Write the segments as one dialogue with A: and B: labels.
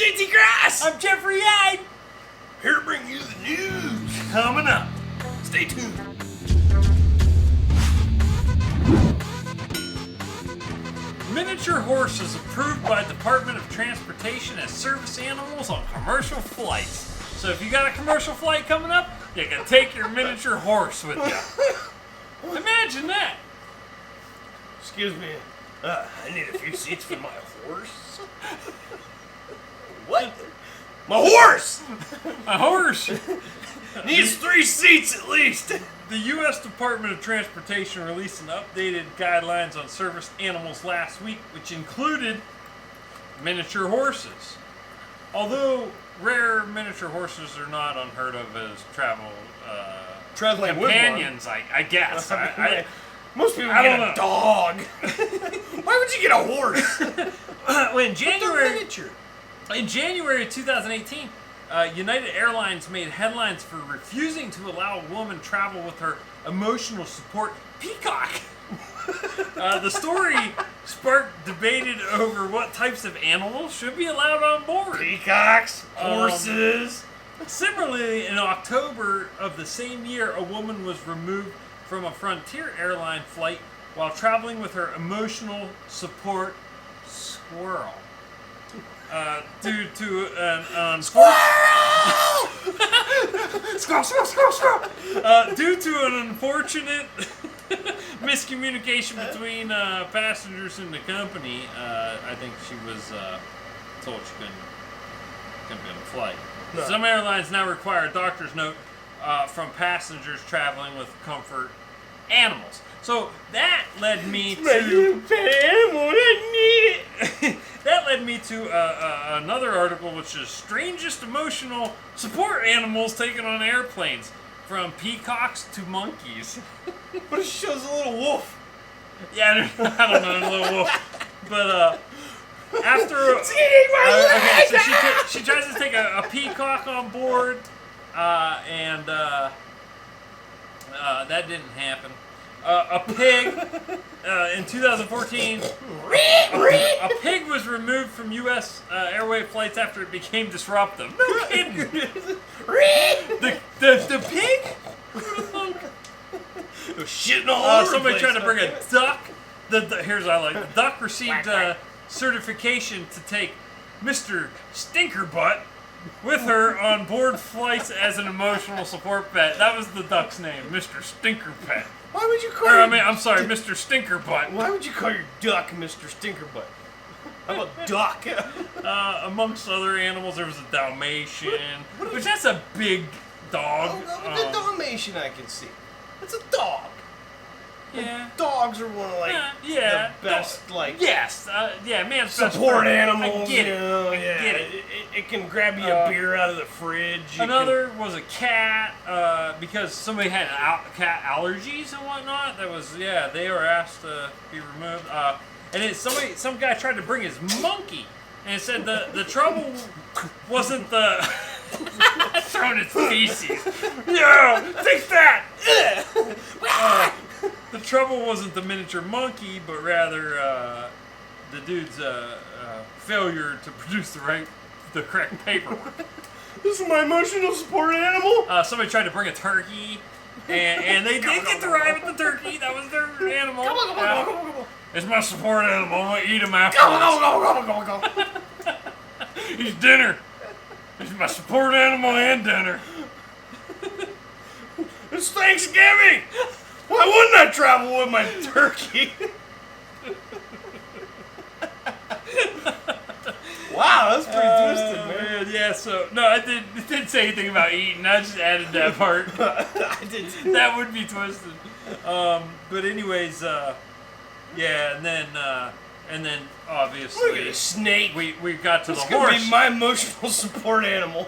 A: J.T. Grass!
B: I'm Jeffrey Hyde!
A: Here to bring you the news. Coming up. Stay tuned.
B: Miniature horses approved by Department of Transportation as service animals on commercial flights. So if you got a commercial flight coming up, you can take your miniature horse with you. Imagine that.
A: Excuse me. I need a few seats for my horse. What? My horse!
B: A horse!
A: Needs 3 seats at least.
B: The U.S. Department of Transportation released an updated guidelines on service animals last week, which included miniature horses. Although rare miniature horses are not unheard of as
A: Traveling
B: companions, I guess.
A: Most people
B: I
A: get
B: don't
A: a
B: know.
A: dog. Why would you get a horse?
B: In January,
A: Miniature.
B: in January 2018, United Airlines made headlines for refusing to allow a woman travel with her emotional support peacock. The story sparked debated over what types of animals should be allowed on board.
A: Peacocks, horses.
B: Similarly, in October of the same year, a woman was removed from a Frontier airline flight while traveling with her emotional support Squirrel. Due to an
A: Squirrel!
B: due to an unfortunate miscommunication between passengers and the company, I think she was told she couldn't be on the flight.
A: No.
B: Some airlines now require a doctor's note from passengers traveling with comfort animals. So that led me to that led me to another article, which is strangest emotional support animals taken on airplanes, from peacocks to monkeys.
A: But it shows a little wolf.
B: Yeah, I don't know, a little wolf. But after
A: It's eating my
B: okay,
A: leg!
B: so she tries to take a peacock on board, and that didn't happen. A pig in 2014. A pig was removed from U.S. airway flights after it became disruptive. No kidding. The pig?
A: It was shitting all over the
B: Somebody
A: place.
B: tried to bring a duck. Here's what I like. The duck received certification to take Mr. Stinkerbutt with her on board flights as an emotional support pet. That was the duck's name, Mr. Stinkerpet.
A: Why would you call
B: I'm sorry, Mr. Stinkerbutt.
A: Why would you call your duck Mr. Stinkerbutt? How about duck?
B: Amongst other animals, there was a Dalmatian, which that's a big dog.
A: The Dalmatian I can see. It's a dog.
B: Yeah.
A: Dogs are one of
B: Yeah.
A: the best
B: Yes. Man's best
A: support
B: friend.
A: animals.
B: I get it.
A: You know,
B: I
A: yeah.
B: get it.
A: It can grab you a beer out of the fridge. It
B: Another was a cat, because somebody had cat allergies and whatnot. That was, they were asked to be removed. And then some guy tried to bring his monkey, and it said the trouble wasn't the throwing its feces. Yeah, take that. The trouble wasn't the miniature monkey, but rather the dude's failure to produce the correct paperwork.
A: This is my emotional support animal.
B: Somebody tried to bring a turkey, and they did get to ride with the turkey. That was their animal.
A: Come on.
B: It's my support animal. I'm gonna eat him afterwards.
A: Go.
B: He's dinner. He's my support animal and dinner.
A: It's Thanksgiving. Why wouldn't I travel with my turkey? Wow, that's pretty twisted, man.
B: Yeah, so no, I didn't say anything about eating. I just added that part.
A: I did.
B: That would be twisted. But anyways, and then obviously
A: Look at a snake.
B: we got to
A: It's
B: the
A: gonna
B: horse.
A: be my emotional support animal.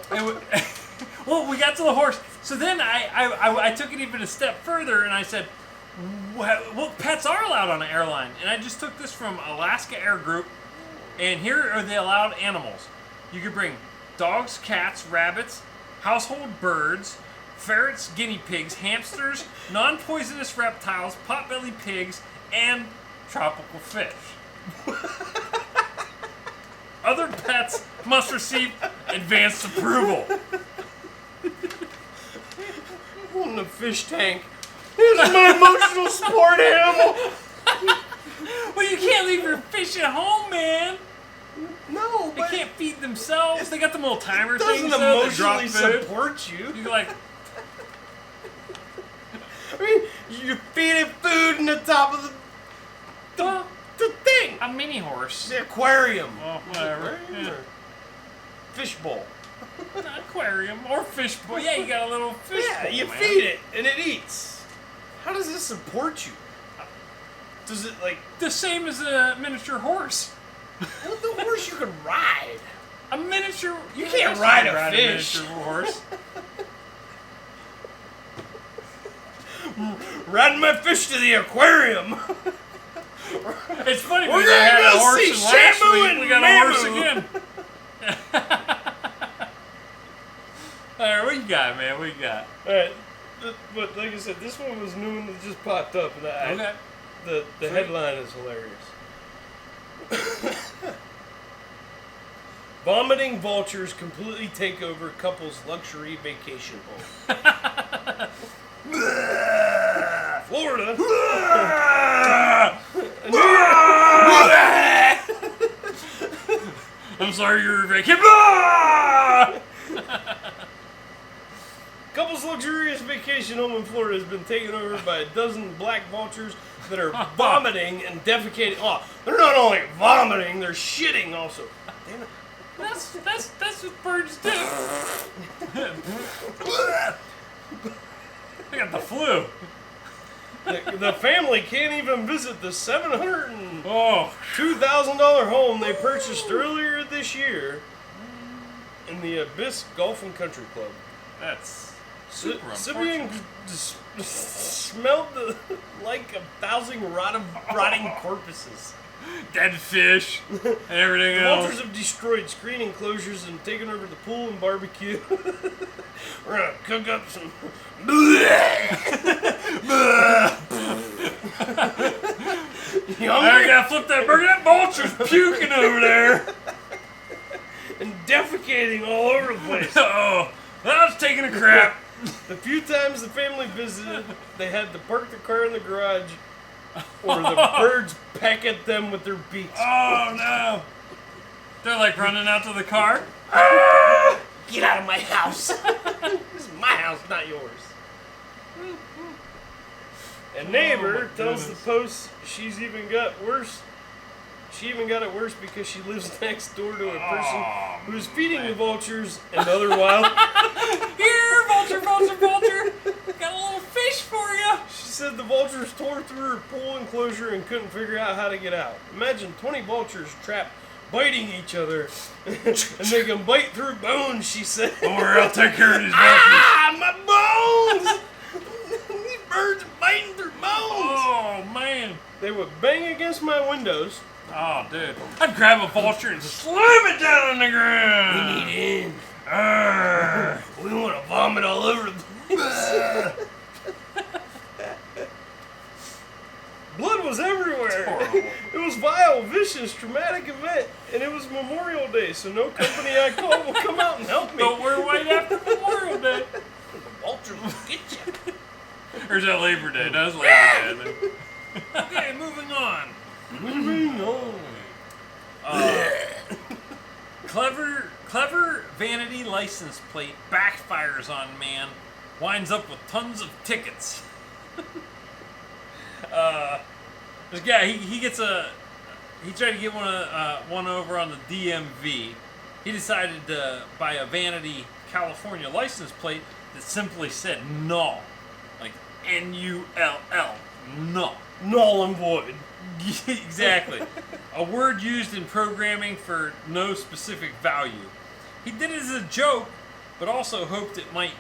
B: Well, we got to the horse. So then I took it even a step further, and I said, well, pets are allowed on an airline. And I just took this from Alaska Air Group, and here are the allowed animals. You could bring dogs, cats, rabbits, household birds, ferrets, guinea pigs, hamsters, non-poisonous reptiles, potbelly pigs, and tropical fish. Other pets must receive advanced approval.
A: On the fish tank. Here's my emotional support animal.
B: Well, you can't leave your fish at home, man.
A: No,
B: They
A: but
B: can't feed themselves. They got them little timer
A: it doesn't
B: things though, that drop
A: emotionally
B: food.
A: support you.
B: You like,
A: I mean, you feed it food in the top of
B: well,
A: the thing.
B: a mini horse.
A: The aquarium.
B: Well, whatever.
A: Aquarium
B: Yeah.
A: or fish bowl.
B: An aquarium or fish bowl. Yeah, you got a little fish
A: Yeah,
B: bowl,
A: you
B: man.
A: feed it and it eats. How does this support you? Does it like
B: The same as a miniature horse.
A: well, the horse you can ride?
B: A miniature.
A: You can't ride a fish.
B: miniature horse.
A: Riding my fish to the aquarium.
B: It's funny
A: We're
B: because I
A: gonna
B: had
A: go
B: a horse
A: see
B: and last
A: Shamu
B: week
A: and
B: we got a horse
A: Mamu.
B: again. All right, what you got, man? What you got?
A: Alright, but like I said, this one was new and it just popped up. And
B: Okay.
A: The headline is hilarious. Vomiting vultures completely take over couple's luxury vacation home. Florida.
B: I'm sorry, you're vacation.
A: Couple's luxurious vacation home in Florida has been taken over by a dozen black vultures that are vomiting and defecating. Oh, they're not only vomiting, they're shitting also. Damn it.
B: That's what birds do. I got the flu.
A: The family can't even visit the $702,000
B: Oh,
A: home they purchased earlier this year in the Abyss Golf and Country Club.
B: that's super
A: Sibian
B: unfortunate.
A: smelled like 1,000 rotting corpses.
B: Dead fish and everything
A: The
B: else.
A: vultures have destroyed screen enclosures and taken over the pool and barbecue. We're gonna cook up some. You
B: I
A: hungry?
B: gotta flip that burger. That vulture's puking over there.
A: And defecating all over the place.
B: Oh, I was taking a crap.
A: The few times the family visited, they had to park the car in the garage, or the birds peck at them with their beaks.
B: Oh no! They're like running out to the car.
A: Get out of my house! This is my house, not yours. A neighbor
B: Oh,
A: tells the
B: goodness.
A: Post she's even got worse. She even got it worse because she lives next door to a person who's feeding the vultures and other wild.
B: Here, vulture, vulture, vulture. Got a little fish for you.
A: She said the vultures tore through her pool enclosure and couldn't figure out how to get out. Imagine 20 vultures trapped biting each other. And they can bite through bones, she said.
B: Don't worry, I'll take care of these vultures.
A: Ah, my bones! These birds are biting through bones!
B: Oh man.
A: They would bang against my windows.
B: Oh dude. I'd grab a vulture and slam it down on the ground.
A: We need in.
B: Arr.
A: We want to vomit all over the place. Blood was everywhere.
B: horrible.
A: It was vile, vicious, traumatic event, and it was Memorial Day, so no company I called will come out and help me.
B: Don't wear white after Memorial Day.
A: The vultures will get you.
B: Or is that Labor Day? No, it's Labor Day, I think. Okay, moving on.
A: Moving on.
B: Clever vanity license plate backfires on man, winds up with tons of tickets. This guy, he tried to get one over on the DMV. He decided to buy a vanity California license plate that simply said Null, like Null, Null.
A: Null and void.
B: Exactly. A word used in programming for no specific value. He did it as a joke, but also hoped it might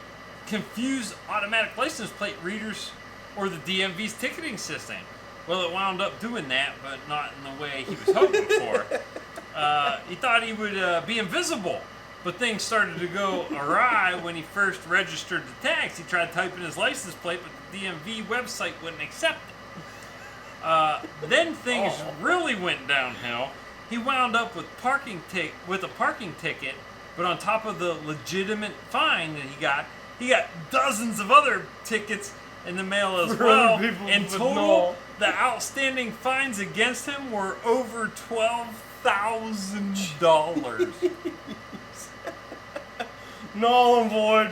B: confuse automatic license plate readers or the DMV's ticketing system. Well, it wound up doing that, but not in the way he was hoping for. He thought he would be invisible, but things started to go awry when he first registered the tags. He tried typing his license plate, but the DMV website wouldn't accept it. Then things really went downhill. he wound up with a parking ticket, but on top of the legitimate fine that he got dozens of other tickets in the mail as
A: For
B: well.
A: other people
B: In
A: with
B: total,
A: Null.
B: the outstanding fines against him were over $12,000.
A: Null and void.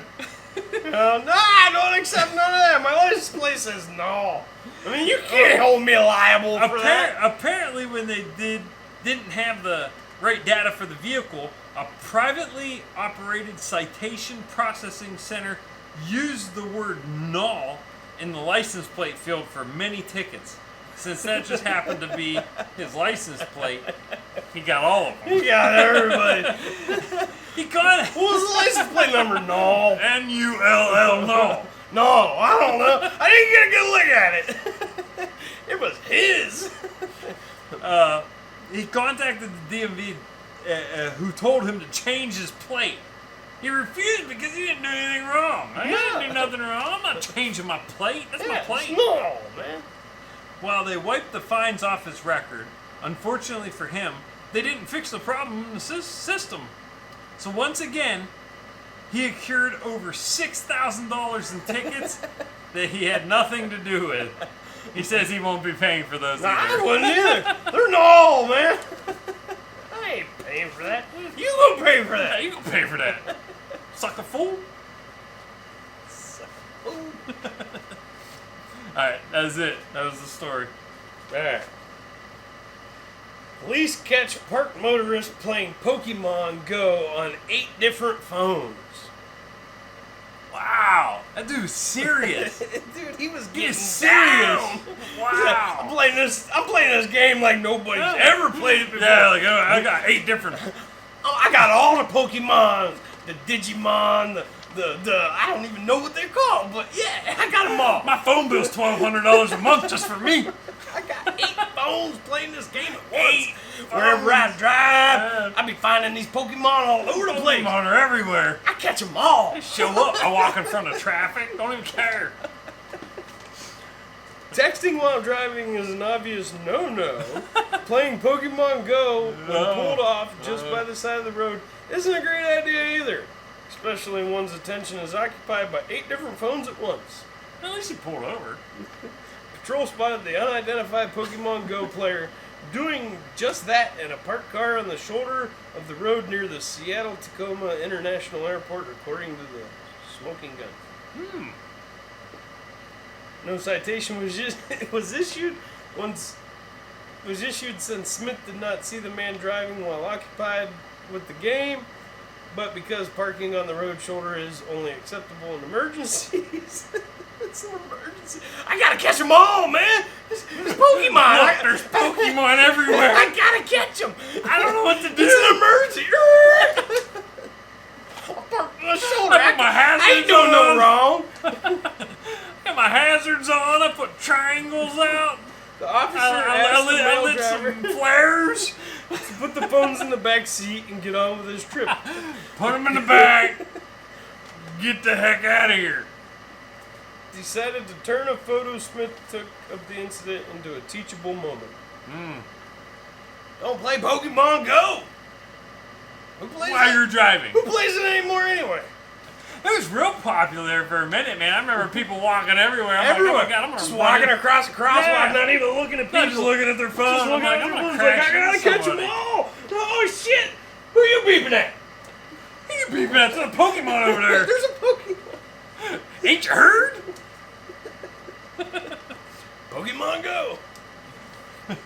A: No, I don't accept none of that. My license plate says no. I mean, you can't hold me liable for that.
B: Apparently, when they didn't have the right data for the vehicle, a privately operated citation processing center used the word null in the license plate field for many tickets. Since that just happened to be his license plate, he got all of them.
A: He got everybody.
B: He got it.
A: What was the license plate number? No.
B: Null. No.
A: No, I don't know. I didn't get a good look at it. It was his.
B: He contacted the DMV, who told him to change his plate. He refused because he didn't do anything wrong. I didn't do nothing wrong. I'm not changing my plate. That's my plate.
A: No, man.
B: While they wiped the fines off his record, unfortunately for him, they didn't fix the problem in the system. So once again, he accrued over $6,000 in tickets that he had nothing to do with. He says he won't be paying for those
A: Nah,
B: either.
A: I wouldn't either. They're null, man. I ain't paying for that. You gonna pay for that.
B: Yeah, you gonna pay for that. Sucker fool. Alright, that was it. That was the story.
A: Alright. Police catch parked motorist playing Pokemon Go on 8 different phones.
B: Wow. That dude's serious.
A: Dude, he was getting
B: He's serious.
A: down.
B: Wow.
A: I'm playing this game like nobody's ever played it before.
B: Yeah, like I got 8 different.
A: Oh, I got all the Pokemon, the Digimon, the I don't even know what they're called, but yeah, I got them all.
B: My phone bill's $1,200 a month just for me.
A: I got 8 phones playing this game at once. Wherever I drive, I be finding these Pokemon all over the place.
B: Pokemon are everywhere.
A: I catch them all.
B: Show up. I walk in front of traffic. Don't even care.
A: Texting while driving is an obvious no-no. Playing Pokemon Go when pulled off just by the side of the road isn't a great idea either. Especially when one's attention is occupied by 8 different phones at once.
B: At least he pulled over.
A: Patrol spotted the unidentified Pokemon Go player doing just that in a parked car on the shoulder of the road near the Seattle-Tacoma International Airport, according to the smoking gun. No citation was issued since Smith did not see the man driving while occupied with the game, but because parking on the road shoulder is only acceptable in emergencies. It's an emergency. I gotta catch them all, man. There's Pokemon.
B: Look, there's Pokemon everywhere.
A: I gotta catch them.
B: I don't know what to do.
A: It's an emergency. I'll park on the shoulder.
B: I put my hazards
A: I ain't doing no
B: on.
A: wrong.
B: Got my hazards on. I put triangles out.
A: The officer
B: I
A: asked the
B: lit
A: male driver
B: some flares.
A: to put the phones in the back seat and get on with his trip.
B: Put them in the back. Get the heck out of here.
A: Decided to turn a photo Smith took of the incident into a teachable moment. Don't play Pokemon Go. Who plays
B: While
A: it?
B: you're driving.
A: Who plays it anymore anyway?
B: It was real popular for a minute, man. I remember people walking everywhere. I'm
A: Everyone
B: like, oh my God, I'm gonna
A: just
B: run
A: walking
B: in.
A: across the crosswalk,
B: Yeah.
A: not even looking at people.
B: Not just looking at their phone.
A: Just
B: I'm
A: looking
B: like,
A: at
B: I'm
A: their
B: gonna
A: phones, like, I
B: crash
A: gotta
B: into
A: catch them
B: somebody.
A: all. Oh shit! Who are you beeping at?
B: You beeping at the Pokemon over there.
A: There's a Pokemon.
B: Ain't you heard?
A: Pokemon Go.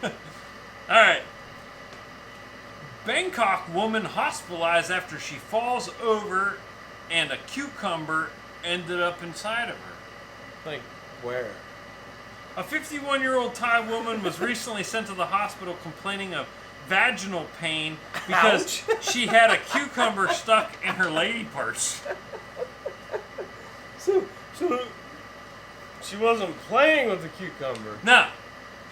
B: All right. Bangkok woman hospitalized after she falls over and a cucumber ended up inside of her.
A: Like where?
B: A 51-year-old Thai woman was recently sent to the hospital complaining of vaginal pain because she had a cucumber stuck in her lady parts.
A: So she wasn't playing with the cucumber.
B: No,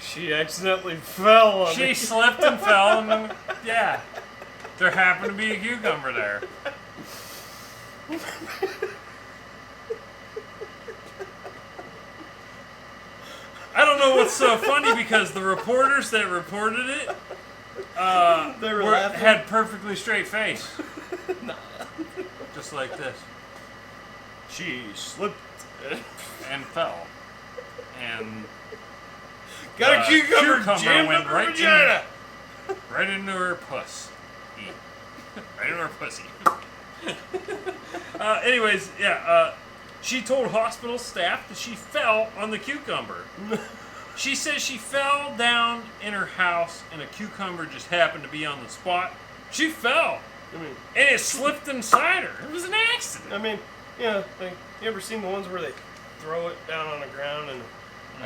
A: She accidentally fell on
B: she
A: it.
B: slipped and fell, and then, yeah, there happened to be a cucumber there. I don't know what's so funny because the reporters that reported it
A: They were laughing.
B: had perfectly straight face. Just like this.
A: She slipped
B: And fell. And
A: got a cucumber jammed
B: went
A: up her
B: right
A: vagina.
B: right into her puss. Right into her pussy. Anyways, yeah, she told hospital staff that she fell on the cucumber. She says she fell down in her house and a cucumber just happened to be on the spot. She fell.
A: I mean,
B: And it slipped inside her. It was an accident.
A: I mean, yeah, like, you ever seen the ones where they throw it down on the ground and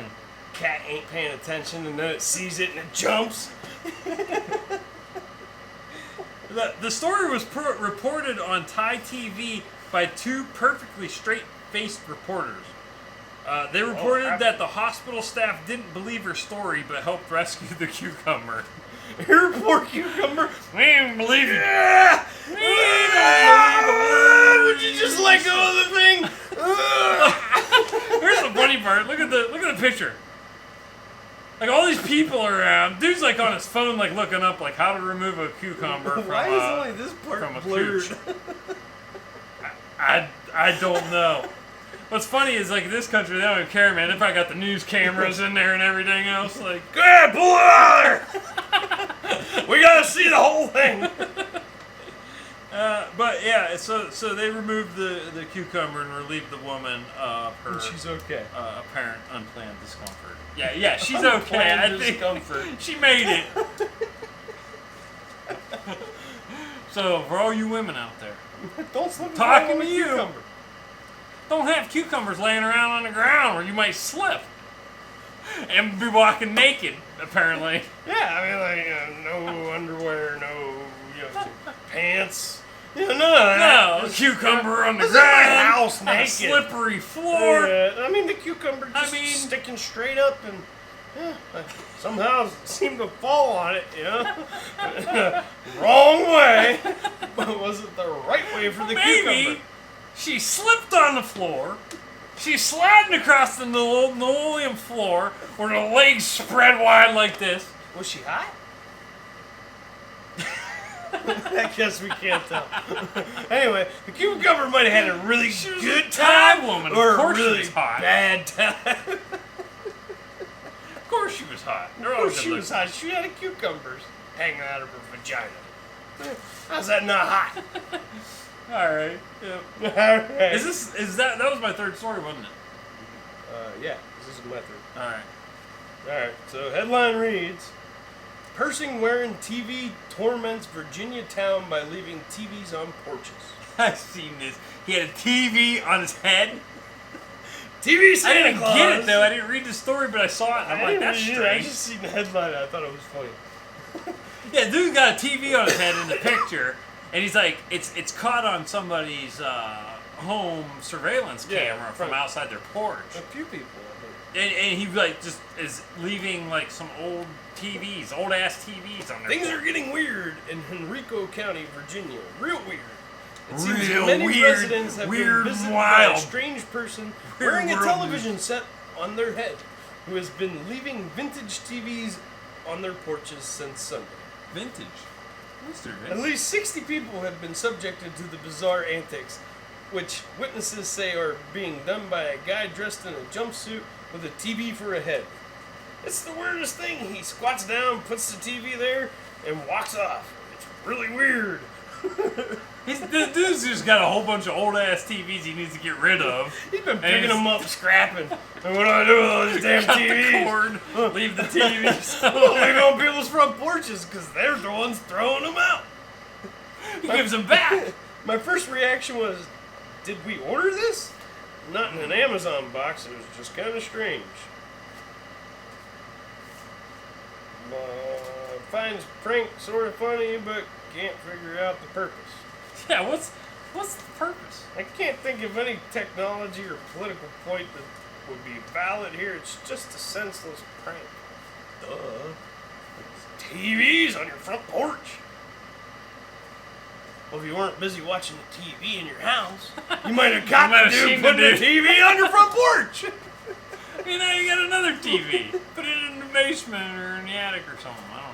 A: a cat ain't paying attention and then it sees it and it jumps?
B: The story was reported on Thai TV by two perfectly straight-faced reporters. They reported that the hospital staff didn't believe her story but helped rescue the cucumber.
A: Your poor cucumber.
B: We didn't believe it.
A: Yeah! Would you just let go of the thing?
B: Here's the funny part. Look at the picture. Like all these people are around. Dude's like on his phone, like looking up, like how to remove a cucumber from
A: Why is only this part
B: from a
A: blurred?
B: cooch. I don't know. What's funny is like in this country they don't even care, man. They probably got the news cameras in there and everything else. Like,
A: Go ahead, pull it out of there. We gotta see the whole thing.
B: but yeah, so they removed the cucumber and relieved the woman of her
A: She's okay.
B: apparent unplanned discomfort. Yeah, she's okay.
A: Unplanned
B: I think
A: discomfort.
B: she made it. So for all you women out there,
A: Don't slip and
B: Talking
A: fall on
B: to
A: the
B: you.
A: cucumber.
B: don't have cucumbers laying around on the ground where you might slip and be walking naked. Apparently.
A: Yeah, I mean, like, no underwear, no, pants. None of that.
B: No,
A: Just-
B: cucumber on the
A: This is my
B: ground.
A: house
B: on a
A: naked.
B: slippery floor.
A: I mean, the cucumber just sticking straight up and somehow seemed to fall on it, Wrong way. But was it the right way for the
B: Maybe
A: cucumber?
B: she slipped on the floor. She's sliding across the linoleum floor with her legs spread wide like this.
A: Was she hot? I guess we can't tell. Anyway, the cucumber might have had a really good time,
B: woman.
A: or
B: Of course
A: a really
B: she was hot.
A: bad time.
B: Of course she was hot. They're
A: Of
B: all
A: course she
B: good
A: was hot. She had cucumbers hanging out of her vagina. How's that not hot?
B: All right. Yep.
A: Alright.
B: Is that was my third story, wasn't it?
A: Yeah, this is my third.
B: All right.
A: Alright, so headline reads, Person wearing TV torments Virginia town by leaving TVs on porches.
B: I've seen this. He had a TV on his head.
A: TV
B: I
A: Santa
B: didn't
A: Claus.
B: get it though. I didn't read the story, but I saw it. And I'm
A: I
B: like,
A: didn't
B: that's
A: read it either. I
B: strange.
A: just seen the headline. I thought it was funny.
B: Yeah, dude got a TV on his head in the picture, and he's like, it's caught on somebody's home surveillance camera from outside their porch.
A: A few people, I think.
B: And he like just is leaving like some old TVs, old ass TVs on there.
A: Things are getting weird in Henrico County, Virginia. Real weird. It seems
B: Real
A: many
B: weird,
A: residents have
B: weird
A: been visited
B: and
A: by
B: wild.
A: a strange person
B: Weird
A: wearing a
B: world
A: television set on their head, who has been leaving vintage TVs on their porches since Sunday.
B: Vintage. Mr.
A: At
B: Vintage.
A: least 60 people have been subjected to the bizarre antics, which witnesses say are being done by a guy dressed in a jumpsuit with a TV for a head. It's the weirdest thing. He squats down, puts the TV there, and walks off. It's really weird.
B: The dude's just got a whole bunch of old ass TVs he needs to get rid of.
A: He's been
B: And
A: picking
B: he's-
A: them up, scrapping. And what do I do with all these damn
B: Cut
A: TVs?
B: the cord, leave the TVs.
A: Well, leave on people's front porches because they're the ones throwing them out.
B: He gives them back.
A: My first reaction was, did we order this? Not in an Amazon box. It was just kind of strange. Finds prank sort of funny, but can't figure out the purpose.
B: Yeah, what's the purpose?
A: I can't think of any technology or political point that would be valid here. It's just a senseless prank. Duh. TVs on your front porch. Well, if you weren't busy watching the TV in your house, you might have got
B: might
A: the
B: have
A: dude
B: seen the
A: putting the
B: dude.
A: TV on your front porch.
B: You know, you got another TV. Put it in the basement or in the attic or something. I don't know.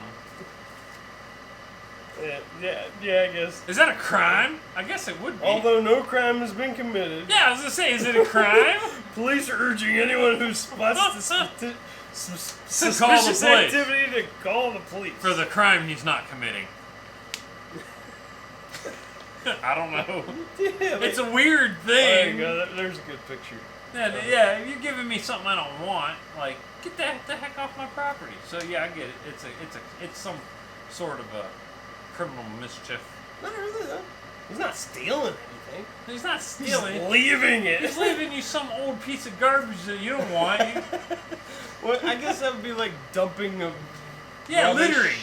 A: Yeah, I guess.
B: Is that a crime? I guess it would be.
A: Although no crime has been committed.
B: Yeah, I was gonna say, is it a crime?
A: Police are urging anyone who spots suspicious
B: call the police.
A: activity to call the police.
B: For the crime he's not committing. I don't know.
A: Yeah,
B: It's a weird thing.
A: There you go. There's a good picture.
B: Yeah, you're giving me something I don't want. Like, get the heck off my property. So yeah, I get it. It's some sort of a criminal mischief.
A: Not really though. He's not stealing anything.
B: He's not stealing.
A: He's leaving it.
B: He's leaving you some old piece of garbage that you don't want.
A: Well, I guess that would be like dumping of.
B: Yeah,
A: rubbish.
B: littering.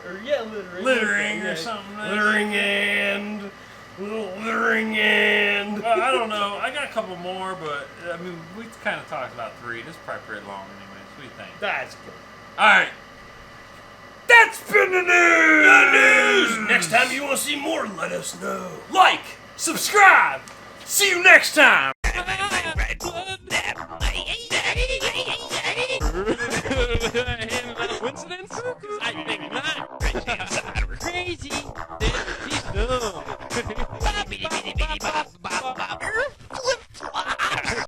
A: Or littering.
B: Littering
A: Okay,
B: or something.
A: Littering and. Little littering and.
B: Well, I don't know. I got a couple more, but I mean, we kind of talked about 3. This is probably pretty long, anyways. What do you think?
A: That's good.
B: All right. That's been the news.
A: The news. Next time you want to see more, let us know.
B: Like, subscribe. See you next time.
C: Coincidence? I think not. Crazy. He's dumb.